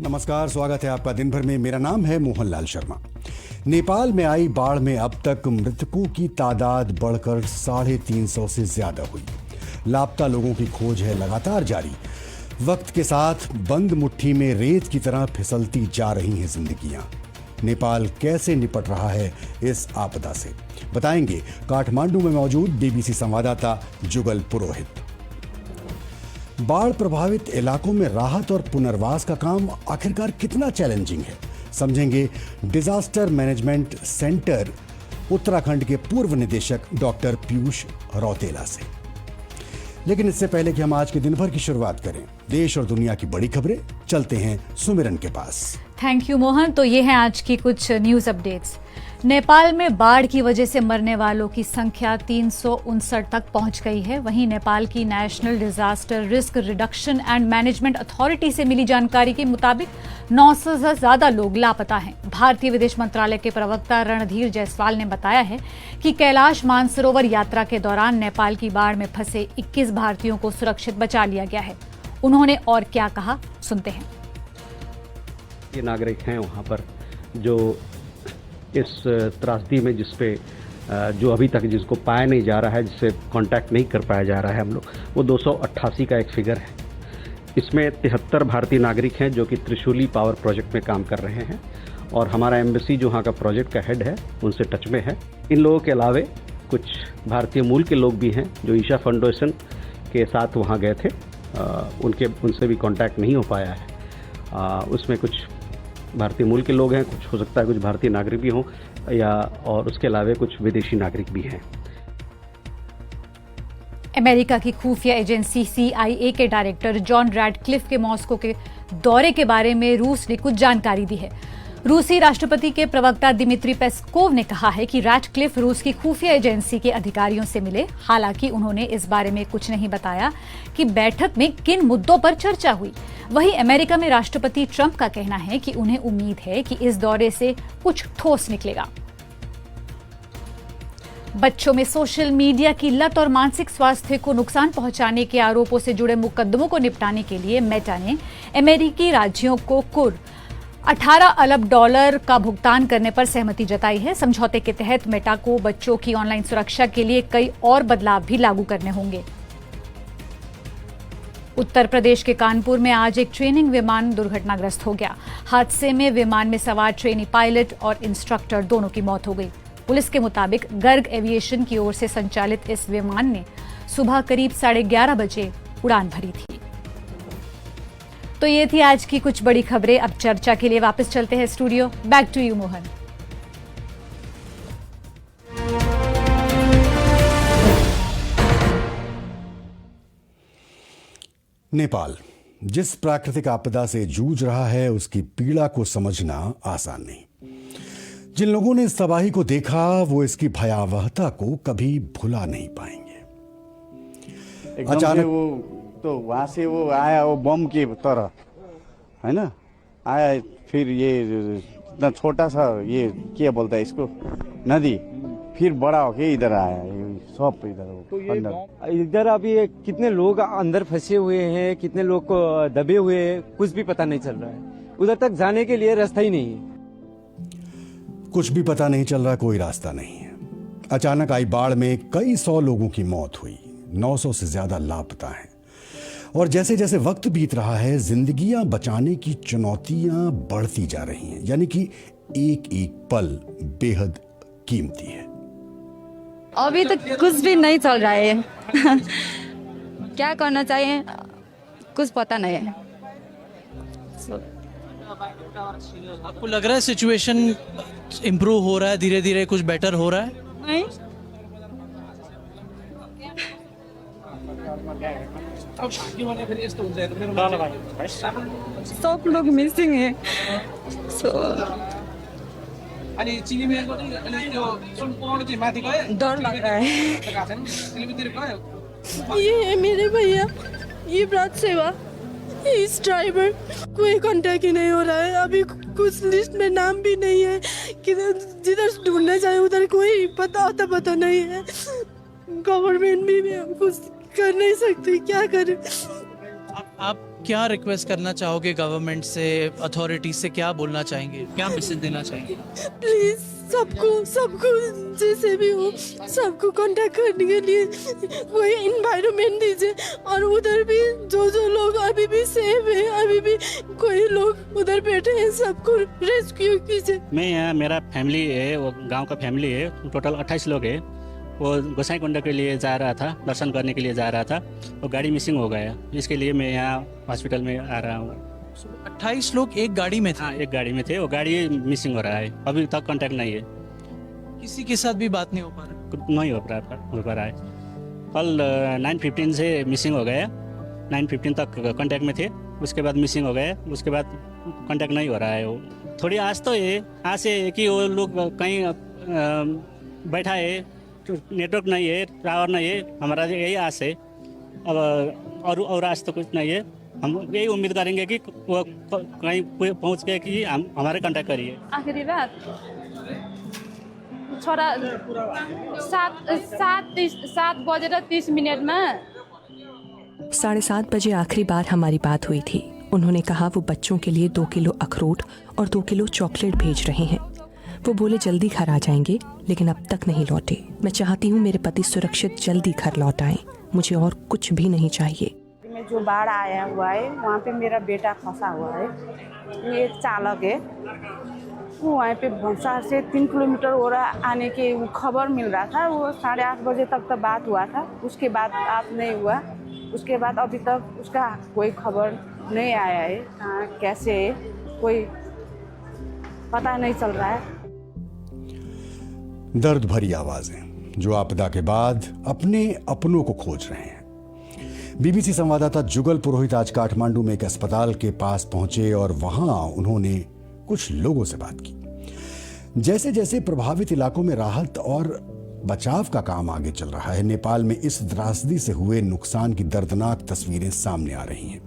नमस्कार, स्वागत है आपका दिन भर में। मेरा नाम है मोहनलाल शर्मा। नेपाल में आई बाढ़ में अब तक मृतकों की तादाद बढ़कर 350 से ज्यादा हुई। लापता लोगों की खोज है लगातार जारी। वक्त के साथ बंद मुट्ठी में रेत की तरह फिसलती जा रही हैं जिंदगियां। नेपाल कैसे निपट रहा है इस आपदा से, बताएंगे काठमांडू में मौजूद बीबीसी संवाददाता जुगल पुरोहित। बाढ़ प्रभावित इलाकों में राहत और पुनर्वास का काम आखिरकार कितना चैलेंजिंग है, समझेंगे डिजास्टर मैनेजमेंट सेंटर उत्तराखंड के पूर्व निदेशक डॉक्टर पीयूष रौतेला से। लेकिन इससे पहले कि हम आज के दिन भर की शुरुआत करें, देश और दुनिया की बड़ी खबरें, चलते हैं सुमिरन के पास। Thank you Mohan. तो ये हैं आज की कुछ न्यूज अपडेट्स। नेपाल में बाढ़ की वजह से मरने वालों की संख्या 359 तक पहुंच गई है। वहीं नेपाल की national disaster risk reduction and management authority से मिली जानकारी के मुताबिक 900 से ज्यादा लोग लापता हैं। भारतीय विदेश मंत्रालय के प्रवक्ता रणधीर जायसवाल ने बताया है कि कैलाश मानसरोवर यात्रा के दौरान नेपाल की बाढ़ में फंसे 21 भारतीयों को सुरक्षित बचा लिया गया है। उन्होंने और क्या कहा, सुनते हैं। ये नागरिक हैं वहाँ पर जो इस त्रासदी में जिसपे जो अभी तक जिसको पाया नहीं जा रहा है, जिससे कांटेक्ट नहीं कर पाया जा रहा है हम लोग, वो 288 का एक फिगर है। इसमें 73 भारतीय नागरिक हैं जो कि त्रिशूली पावर प्रोजेक्ट में काम कर रहे हैं और हमारा एम्बेसी जो वहाँ का प्रोजेक्ट का हेड है उनसे टच में है। इन लोगों के अलावे कुछ भारतीय मूल के लोग भी हैं जो ईशा फाउंडेशन के साथ वहाँ गए थे, उनसे भी कांटेक्ट नहीं हो पाया है। उसमें कुछ भारतीय मूल के लोग हैं, कुछ हो सकता है कुछ भारतीय नागरिक भी हों और उसके अलावा कुछ विदेशी नागरिक भी हैं। अमेरिका की खुफिया एजेंसी CIA के डायरेक्टर जॉन रैडक्लिफ के मॉस्को के दौरे के बारे में रूस ने कुछ जानकारी दी है। रूसी राष्ट्रपति के प्रवक्ता दिमित्री पेस्कोव ने कहा है कि रैडक्लिफ रूस की खुफिया एजेंसी के अधिकारियों से मिले। हालांकि उन्होंने इस बारे में कुछ नहीं बताया कि बैठक में किन मुद्दों पर चर्चा हुई। वहीं अमेरिका में राष्ट्रपति ट्रंप का कहना है कि उन्हें उम्मीद है कि इस दौरे से कुछ ठोस निकलेगा। बच्चों में सोशल मीडिया की लत और मानसिक स्वास्थ्य को नुकसान पहुंचाने के आरोपों से जुड़े मुकदमों को निपटाने के लिए मेटा ने अमेरिकी राज्यों को कुल $18 अरब का भुगतान करने पर सहमति जताई है। समझौते के तहत मेटा को बच्चों की ऑनलाइन सुरक्षा के लिए कई और बदलाव भी लागू करने होंगे। उत्तर प्रदेश के कानपुर में आज एक ट्रेनिंग विमान दुर्घटनाग्रस्त हो गया। हादसे में विमान में सवार ट्रेनी पायलट और इंस्ट्रक्टर दोनों की मौत हो गई। पुलिस के मुताबिक गर्ग एविएशन की ओर से संचालित इस विमान ने सुबह करीब 11:30 बजे उड़ान भरी थी। तो ये थी आज की कुछ बड़ी खबरें। अब चर्चा के लिए वापस चलते हैं studio. Back to you Mohan. Nepal जिस प्राकृतिक आपदा से जूझ रहा है, उसकी पीड़ा को समझना आसान नहीं। जिन लोगों ने इस तबाही को देखा वो इसकी भयावहता को कभी भुला नहीं पाएंगे। अचानक वो तो वहाँ से वो आया, वो बम की तरह है ना आया, फिर ये इतना छोटा सा ये क्या बोलता है इसको, नदी, फिर बड़ा होके इधर आया, सब इधर तो इधर अभी कितने लोग अंदर फंसे हुए हैं, कितने लोग को दबे हुए हैं, कुछ भी पता नहीं चल रहा है। उधर तक जाने के लिए रास्ता ही नहीं है, कुछ भी पता नहीं चल रहा, कोई रास्ता नहीं है। अचानक आई बाढ़ में कई 100 लोगों की मौत हुई, 900 से ज्यादा लापता हैं और जैसे जैसे वक्त बीत रहा है, जिंदगियां बचाने की चुनौतियां बढ़ती जा रही हैं। यानी कि एक एक पल बेहद कीमती है। अभी तो कुछ भी नहीं चल रहा है क्या करना चाहिए कुछ पता नहीं है। आपको लग रहा है सिचुएशन इम्प्रूव हो रहा है, धीरे धीरे कुछ बेटर हो रहा है? नहीं, सब लोग मिसिंग है। डर लग रहा है। ये है मेरे भैया, ये ब्रात सेवा, इस ड्राइवर कोई कांटेक्ट ही नहीं हो रहा है। अभी कुछ लिस्ट में नाम भी नहीं है, जिधर ढूंढना चाहे उधर कोई पता नहीं है। गवर्नमेंट भी हम कुछ कर नहीं सकती, क्या करें। आप क्या रिक्वेस्ट करना चाहोगे गवर्नमेंट से, अथॉरिटी से, क्या बोलना चाहेंगे, क्या मैसेज देना चाहेंगे? प्लीज सबको जैसे भी हो सबको कांटेक्ट करने के लिए कोई इन्वायरमेंट दीजिए। और उधर भी जो लोग अभी भी सेफ है, अभी भी कोई लोग उधर बैठे हैं, सबको रेस्क्यू कीजिए। मैं यहाँ, मेरा फैमिली है, वो गांव का फैमिली है, टोटल 28 लोग है। वो गोसाईकुंडा के लिए जा रहा था, दर्शन करने के लिए जा रहा था, वो गाड़ी मिसिंग हो गया। इसके लिए मैं यहाँ हॉस्पिटल में आ रहा हूँ। 28 लोग एक गाड़ी में थे? हाँ, एक गाड़ी में थे, वो गाड़ी मिसिंग हो रहा है, अभी तक कांटेक्ट नहीं है। किसी के साथ भी बात नहीं हो पा रहा? नहीं हो पा रहा है। कल 9:15 से मिसिंग हो गया, 9:15 तक कांटेक्ट में थे, उसके बाद मिसिंग हो गए, उसके बाद कांटेक्ट नहीं हो रहा है। वो थोड़ी आस तो है, आस है कि वो लोग कहीं बैठा है, नेटवर्क नहीं है, टावर नहीं है, हमारा यही आस है। अब और आस तो कुछ नहीं है। हम यही उम्मीद करेंगे कि वो कहीं पहुंच के कि हम हमारे कांटेक्ट करिए। आखिरी बात छोरा 7:30 में 7:30 बजे आखिरी बार हमारी बात हुई थी। उन्होंने कहा वो बच्चों के लिए 2 किलो अखरोट और 2 किलो चॉकलेट भेज रहे हैं। वो बोले जल्दी घर आ जाएंगे, लेकिन अब तक नहीं लौटे। मैं चाहती हूँ मेरे पति सुरक्षित जल्दी घर लौट आएं। मुझे और कुछ भी नहीं चाहिए। में जो बाढ़ आया हुआ है वहाँ पे मेरा बेटा फंसा हुआ है। ये एक चालक है, वो वहाँ पे भंसार से 3 किलोमीटर और आने के वो खबर मिल रहा था। वो 8:30 बजे तक तो बात हुआ था, उसके बाद बात नहीं हुआ। उसके बाद अभी तक उसका कोई खबर नहीं आया है, कहाँ कैसे है कोई पता नहीं चल रहा है। दर्द भरी आवाजें जो आपदा के बाद अपने अपनों को खोज रहे हैं। बीबीसी संवाददाता जुगल पुरोहित आज काठमांडू में एक अस्पताल के पास पहुंचे और वहां उन्होंने कुछ लोगों से बात की। जैसे जैसे प्रभावित इलाकों में राहत और बचाव का काम आगे चल रहा है, नेपाल में इस त्रासदी से हुए नुकसान की दर्दनाक तस्वीरें सामने आ रही हैं।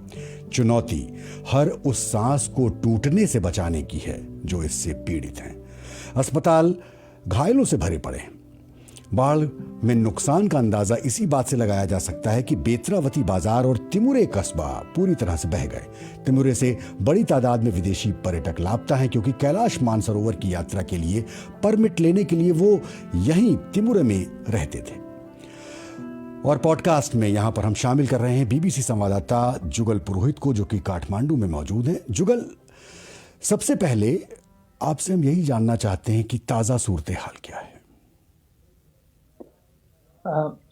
चुनौती हर उस सांस को टूटने से बचाने की है जो इससे पीड़ित हैं। अस्पताल घायलों से भरे पड़े हैं। बाढ़ में नुकसान का अंदाजा इसी बात से लगाया जा सकता है कि बेत्रावती बाजार और तिमुरे कस्बा पूरी तरह से बह गए। तिमुरे से बड़ी तादाद में विदेशी पर्यटक लापता हैं, क्योंकि कैलाश मानसरोवर की यात्रा के लिए परमिट लेने के लिए वो यहीं तिमुरे में रहते थे। और पॉडकास्ट में यहां पर हम शामिल कर रहे हैं बीबीसी संवाददाता जुगल पुरोहित को, जो कि काठमांडू में मौजूद है। जुगल, सबसे पहले आपसे हम यही जानना चाहते हैं कि ताजा सूरत हाल क्या है?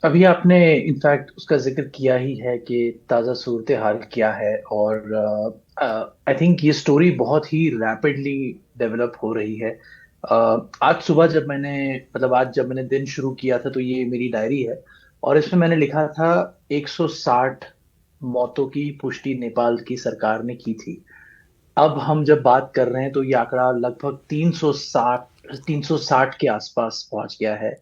अभी आपने इनफैक्ट उसका जिक्र किया ही है कि ताज़ा सूरत हाल क्या है। और आई थिंक ये स्टोरी बहुत ही रैपिडली डेवलप हो रही है। आज सुबह जब मैंने दिन शुरू किया था, तो ये मेरी डायरी है और इसमें मैंने लिखा था 160 मौतों की पुष्टि नेपाल की सरकार ने की थी। अब हम जब बात कर रहे हैं तो ये आंकड़ा लगभग 360 के आसपास पहुंच गया है।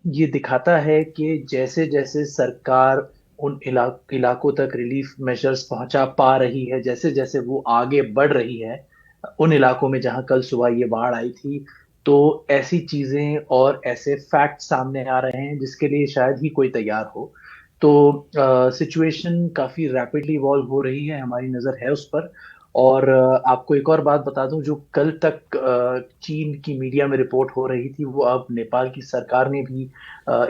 ये दिखाता है कि जैसे जैसे सरकार उन इलाकों तक रिलीफ मेजर्स पहुंचा पा रही है, जैसे जैसे वो आगे बढ़ रही है उन इलाकों में जहां कल सुबह ये बाढ़ आई थी, तो ऐसी चीजें और ऐसे फैक्ट सामने आ रहे हैं जिसके लिए शायद ही कोई तैयार हो। तो सिचुएशन काफी रैपिडली इवॉल्व हो रही है, हमारी नजर है उस पर। और आपको एक और बात बता दूं, जो कल तक चीन की मीडिया में रिपोर्ट हो रही थी, वो अब नेपाल की सरकार ने भी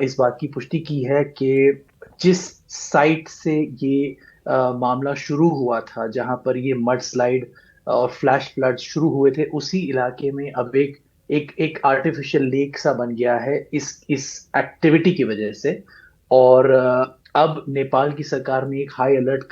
इस बात की पुष्टि की है कि जिस साइट से ये मामला शुरू हुआ था, जहां पर ये मड स्लाइड और फ्लैश फ्लड शुरू हुए थे, उसी इलाके में अब एक आर्टिफिशियल लेक सा बन गया है इस एक्टिविटी की वजह से। और अब नेपाल की सरकार ने एक हाई अलर्ट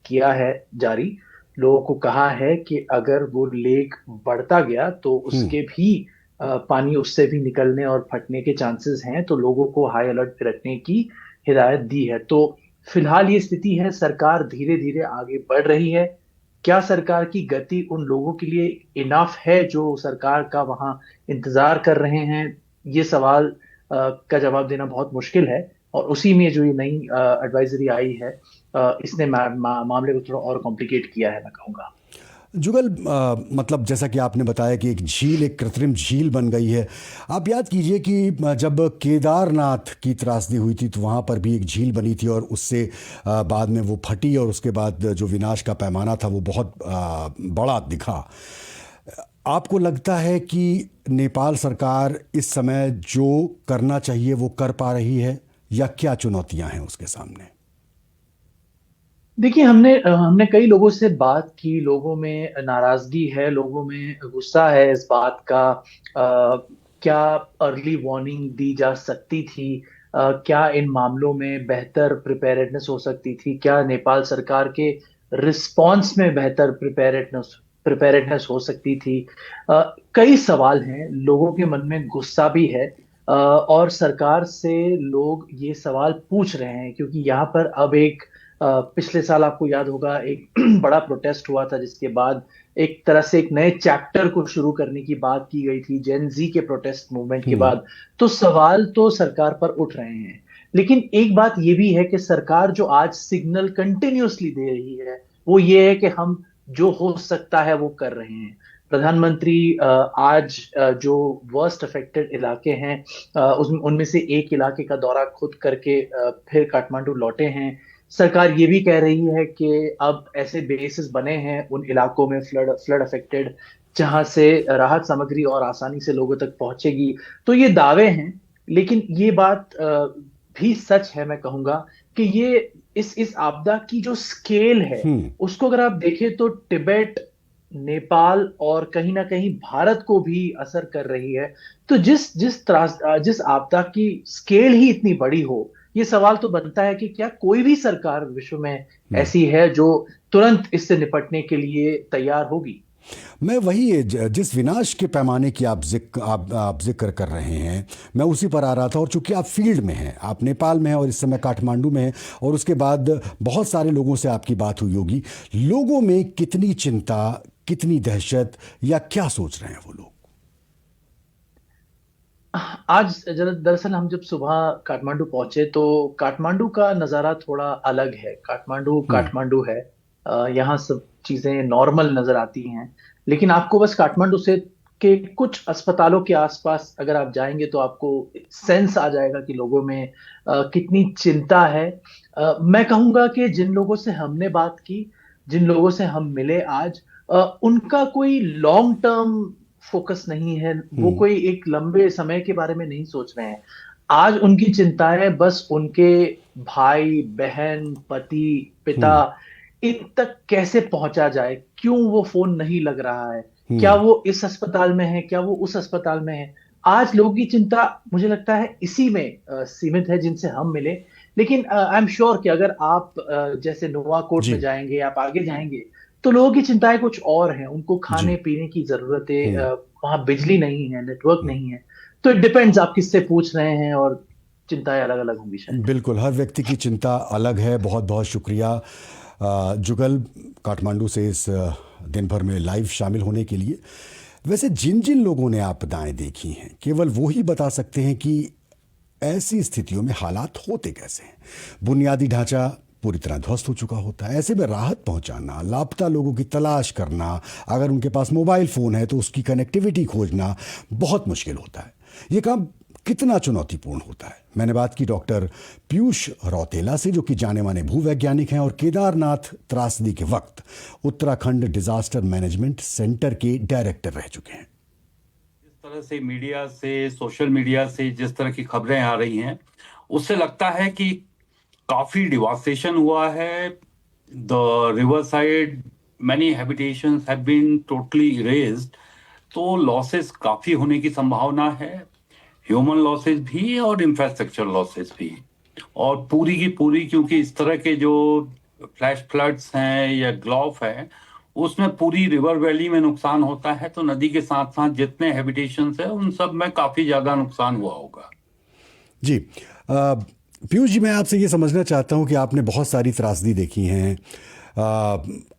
किया है जारी, लोगों को कहा है कि अगर वो लेक बढ़ता गया तो उसके भी पानी उससे भी निकलने और फटने के चांसेस हैं, तो लोगों को हाई अलर्ट पे रखने की हिदायत दी है। तो फिलहाल ये स्थिति है, सरकार धीरे धीरे आगे बढ़ रही है। क्या सरकार की गति उन लोगों के लिए इनफ है जो सरकार का वहां इंतजार कर रहे हैं, ये सवाल का जवाब देना बहुत मुश्किल है। और उसी में जो ये नई एडवाइजरी आई है, इसने मामले को थोड़ा और कॉम्प्लिकेट किया है, मैं कहूँगा। जुगल मतलब जैसा कि आपने बताया कि एक झील, एक कृत्रिम झील बन गई है। आप याद कीजिए कि जब केदारनाथ की त्रासदी हुई थी तो वहाँ पर भी एक झील बनी थी और उससे बाद में वो फटी और उसके बाद जो विनाश का पैमाना था वो बहुत बड़ा दिखा। आपको लगता है कि नेपाल सरकार इस समय जो करना चाहिए वो कर पा रही है या क्या चुनौतियां हैं उसके सामने? देखिए, हमने कई लोगों से बात की, लोगों में नाराजगी है, लोगों में गुस्सा है इस बात का। क्या अर्ली वार्निंग दी जा सकती थी? क्या इन मामलों में बेहतर प्रिपेयर्डनेस हो सकती थी? क्या नेपाल सरकार के रिस्पॉन्स में बेहतर प्रिपेयर्डनेस हो सकती थी? कई सवाल हैं, लोगों के मन में गुस्सा भी है, और सरकार से लोग ये सवाल पूछ रहे हैं क्योंकि यहाँ पर अब एक पिछले साल आपको याद होगा एक बड़ा प्रोटेस्ट हुआ था जिसके बाद एक तरह से एक नए चैप्टर को शुरू करने की बात की गई थी जेन जी के प्रोटेस्ट मूवमेंट के बाद। तो सवाल तो सरकार पर उठ रहे हैं, लेकिन एक बात ये भी है कि सरकार जो आज सिग्नल कंटिन्यूअसली दे रही है वो ये है कि हम जो हो सकता है वो कर रहे हैं। प्रधानमंत्री आज जो वर्स्ट अफेक्टेड इलाके हैं उनमें से एक इलाके का दौरा खुद करके फिर काठमांडू लौटे हैं। सरकार ये भी कह रही है कि अब ऐसे बेसिस बने हैं उन इलाकों में फ्लड अफेक्टेड जहां से राहत सामग्री और आसानी से लोगों तक पहुंचेगी। तो ये दावे हैं, लेकिन ये बात भी सच है, मैं कहूंगा कि ये इस आपदा की जो स्केल है उसको अगर आप देखें तो तिब्बत, नेपाल और कहीं ना कहीं भारत को भी असर कर रही है। तो जिस आपदा की स्केल ही इतनी बड़ी हो, ये सवाल तो बनता है कि क्या कोई भी सरकार विश्व में ऐसी है जो तुरंत इससे निपटने के लिए तैयार होगी। मैं वही जिस विनाश के पैमाने की आप जिक्र कर रहे हैं, मैं उसी पर आ रहा था। और चूंकि आप फील्ड में हैं, आप नेपाल में हैं और इस समय काठमांडू में हैं, और उसके बाद बहुत सारे लोगों से आपकी बात हुई होगी, लोगों में कितनी चिंता, कितनी दहशत या क्या सोच रहे हैं वो लोग? आज दरअसल हम जब सुबह काठमांडू पहुंचे तो काठमांडू का नज़ारा थोड़ा अलग है। काठमांडू है, यहाँ सब चीजें नॉर्मल नजर आती हैं, लेकिन आपको बस काठमांडू से के कुछ अस्पतालों के आसपास अगर आप जाएंगे तो आपको सेंस आ जाएगा कि लोगों में कितनी चिंता है। मैं कहूंगा कि जिन लोगों से हमने बात की, जिन लोगों से हम मिले आज, उनका कोई लॉन्ग टर्म फोकस नहीं है, वो कोई एक लंबे समय के बारे में नहीं सोच रहे हैं। आज उनकी चिंताएं बस उनके भाई बहन, पति, पिता, इन तक कैसे पहुंचा जाए, क्यों वो फोन नहीं लग रहा है, क्या वो इस अस्पताल में है, क्या वो उस अस्पताल में है। आज लोगों की चिंता मुझे लगता है इसी में सीमित है जिनसे हम मिले। लेकिन आई एम श्योर कि अगर आप जैसे नोवाकोट में जाएंगे, आप आगे जाएंगे, तो लोगों की चिंताएं कुछ और हैं। उनको खाने पीने की जरूरत है, वहां बिजली नहीं है, नेटवर्क नहीं है। तो इट डिपेंड्स आप किससे पूछ रहे हैं और चिंताएं अलग अलग होंगी शायद। बिल्कुल, हर व्यक्ति की चिंता अलग है। बहुत बहुत शुक्रिया जुगल, काठमांडू से इस दिन भर में लाइव शामिल होने के लिए। वैसे जिन जिन लोगों ने आपदाएं देखी हैं, केवल वो ही बता सकते हैं कि ऐसी स्थितियों में हालात होते कैसे हैं। बुनियादी ढांचा पूरी तरह ध्वस्त हो चुका होता है। ऐसे में राहत पहुंचाना, लापता लोगों की तलाश करना, अगर उनके पास मोबाइल फ़ोन है तो उसकी कनेक्टिविटी खोजना बहुत मुश्किल होता है। ये काम कितना चुनौतीपूर्ण होता है। मैंने बात की डॉक्टर पीयूष रौतेला से, जो कि जाने माने भूवैज्ञानिक हैं और केदारनाथ त्रासदी के वक्त उत्तराखंड डिजास्टर मैनेजमेंट सेंटर के डायरेक्टर रह चुके हैं। जिस तरह से मीडिया से, सोशल मीडिया से जिस तरह की खबरें आ रही हैं, उससे लगता है कि काफी डिवास्टेशन हुआ है। The river side many habitations have been totally erased, तो लॉसेस काफी होने की संभावना है, ह्यूमन लॉसेस भी और इंफ्रास्ट्रक्चर लॉसेस भी। और पूरी की पूरी, क्योंकि इस तरह के जो फ्लैश फ्लड्स हैं या ग्लॉफ है, उसमें पूरी रिवर वैली में नुकसान होता है, तो नदी के साथ साथ जितने हैबिटेशंस हैं उन सब में काफी ज्यादा नुकसान हुआ होगा। जी पीयूष जी, मैं आपसे ये समझना चाहता हूँ कि आपने बहुत सारी त्रासदी देखी हैं।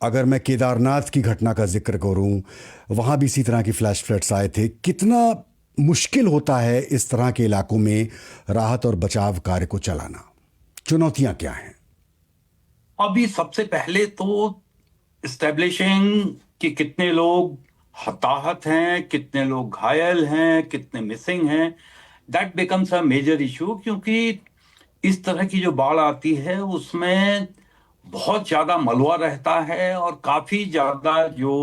अगर मैं केदारनाथ की घटना का जिक्र करूँ, वहाँ भी इसी तरह की फ्लैश फ्लड्स आए थे। कितना मुश्किल होता है इस तरह के इलाकों में राहत और बचाव कार्य को चलाना? चुनौतियाँ क्या हैं? अभी सबसे पहले तो एस्टेब्लिशिंग कि कितने लोग हताहत हैं, कितने लोग घायल हैं, कितने मिसिंग हैं, that becomes a major issue. क्योंकि इस तरह की जो बाढ़ आती है उसमें बहुत ज्यादा मलबा रहता है और काफी ज्यादा जो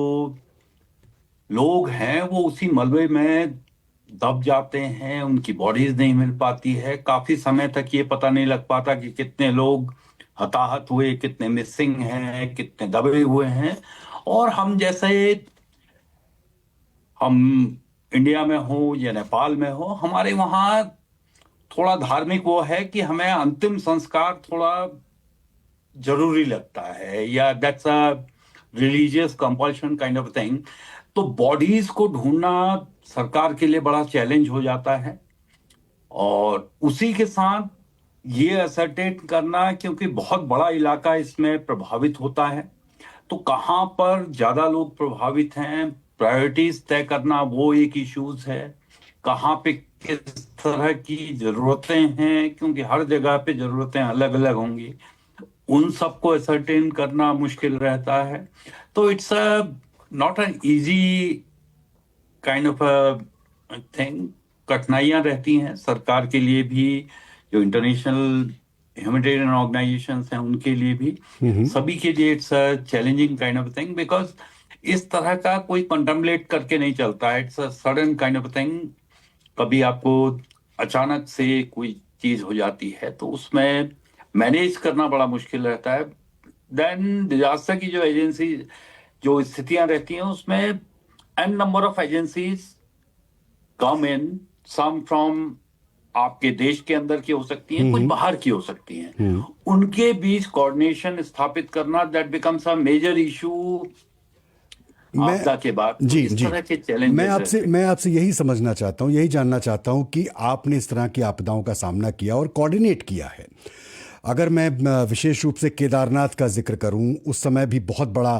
लोग हैं वो उसी मलबे में दब जाते हैं, उनकी बॉडीज नहीं मिल पाती है। काफी समय तक ये पता नहीं लग पाता कि कितने लोग हताहत हुए, कितने मिसिंग हैं, कितने दबे हुए हैं। और हम इंडिया में हो या नेपाल में हो, हमारे वहाँ थोड़ा धार्मिक वो है कि हमें अंतिम संस्कार थोड़ा जरूरी लगता है, या that's a religious compulsion kind of thing. तो बॉडीज को ढूंढना सरकार के लिए बड़ा चैलेंज हो जाता है। और उसी के साथ ये असरटेन करना, क्योंकि बहुत बड़ा इलाका इसमें प्रभावित होता है, तो कहाँ पर ज्यादा लोग प्रभावित हैं, प्रायोरिटीज तय करना वो एक इश्यूज है। कहाँ पे किस तरह की जरूरतें हैं, क्योंकि हर जगह पे जरूरतें अलग अलग होंगी, उन सबको असरटेन करना मुश्किल रहता है। तो it's not an easy kind of a thing. कठिनाइयां रहती हैं सरकार के लिए भी, जो इंटरनेशनल ह्यूमैनिटेरियन ऑर्गेनाइजेशंस हैं उनके लिए भी, सभी के लिए it's a challenging kind of thing. Because इस तरह का कोई कंटेम्पलेट करके नहीं चलता है, it's a sudden kind of thing. कभी आपको अचानक से कोई चीज हो जाती है तो उसमें मैनेज करना बड़ा मुश्किल रहता है। देन डिजास्टर की जो एजेंसी, जो स्थितियां रहती हैं, उसमें an number of agencies come in, some from आपके देश के अंदर की हो सकती हैं, कुछ बाहर की हो सकती हैं। उनके बीच कोऑर्डिनेशन स्थापित करना, that becomes a major issue आपदा के बाद। जी इस जी तरह के चैलेंजेस मैं आपसे यही समझना चाहता हूँ, यही जानना चाहता हूँ कि आपने इस तरह की आपदाओं का सामना किया और कोऑर्डिनेट किया है। अगर मैं विशेष रूप से केदारनाथ का जिक्र करूं, उस समय भी बहुत बड़ा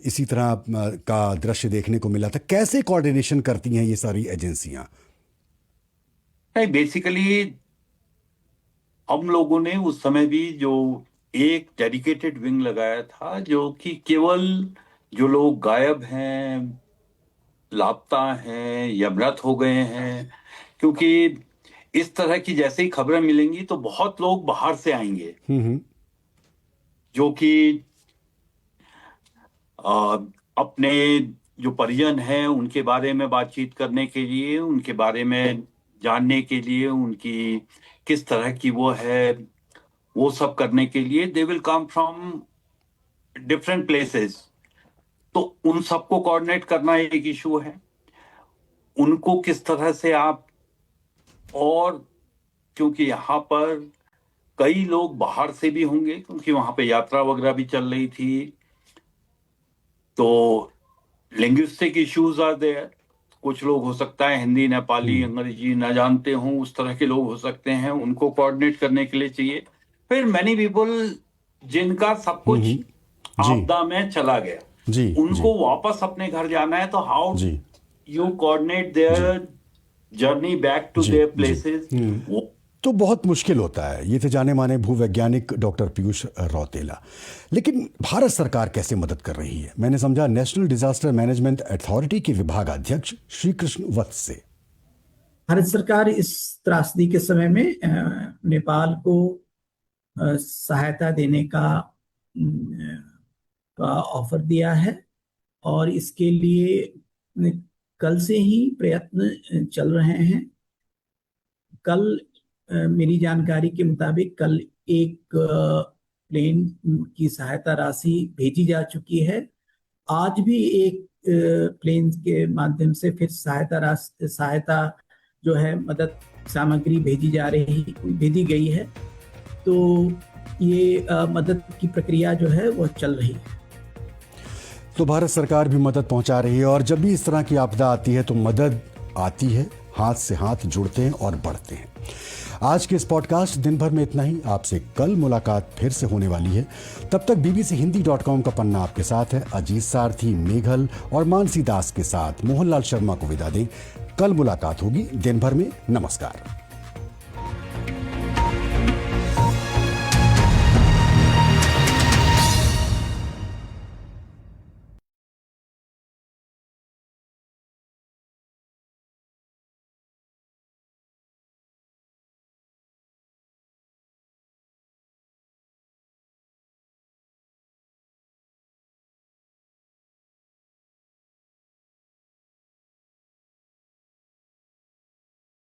इसी तरह का दृश्य देखने को मिला था। कैसे कोऑर्डिनेशन करती हैं ये सारी एजेंसियां? नहीं, बेसिकली हम लोगों ने उस समय भी जो एक डेडिकेटेड विंग लगाया था, जो कि केवल जो लोग गायब हैं, लापता हैं या मृत हो गए हैं, क्योंकि इस तरह की जैसे ही खबरें मिलेंगी तो बहुत लोग बाहर से आएंगे जो कि अपने जो परिजन हैं उनके बारे में बातचीत करने के लिए, उनके बारे में जानने के लिए, उनकी किस तरह की वो है, वो सब करने के लिए they will come from different places. तो उन सबको कोऑर्डिनेट करना एक इशू है। उनको किस तरह से आप, और क्योंकि यहाँ पर कई लोग बाहर से भी होंगे, क्योंकि वहां पे यात्रा वगैरह भी चल रही थी, तो लिंग्विस्टिक इश्यूज आर देयर। कुछ लोग हो सकता है हिंदी, नेपाली, अंग्रेजी ना जानते हों, उस तरह के लोग हो सकते हैं, उनको कोऑर्डिनेट करने के लिए चाहिए। फिर मैनी पीपल जिनका सब कुछ आपदा में चला गया, उनको वापस अपने घर जाना है, तो how you coordinate their journey back to their places, तो बहुत मुश्किल होता है। ये थे जाने माने भूवैज्ञानिक डॉक्टर पीयूष रौतेला। लेकिन भारत सरकार कैसे मदद कर रही है, मैंने समझा नेशनल डिजास्टर मैनेजमेंट अथॉरिटी के विभागाध्यक्ष श्री कृष्ण वत्स से। भारत सरकार इस त्रासदी के समय में नेपाल को सहायता देने का ऑफर दिया है, और इसके लिए कल से ही प्रयत्न चल रहे हैं। कल मेरी जानकारी के मुताबिक कल एक प्लेन की सहायता राशि भेजी जा चुकी है। आज भी एक प्लेन के माध्यम से फिर सहायता जो है, मदद सामग्री भेजी गई है। तो ये मदद की प्रक्रिया जो है वो चल रही है। तो भारत सरकार भी मदद पहुंचा रही है, और जब भी इस तरह की आपदा आती है तो मदद आती है, हाथ से हाथ जुड़ते हैं और बढ़ते हैं। आज के इस पॉडकास्ट दिन भर में इतना ही। आपसे कल मुलाकात फिर से होने वाली है। तब तक bbchindi.com का पन्ना आपके साथ है। अजीत सारथी, मेघल और मानसी दास के साथ मोहनलाल शर्मा को विदा दें। कल मुलाकात होगी दिन भर में। नमस्कार।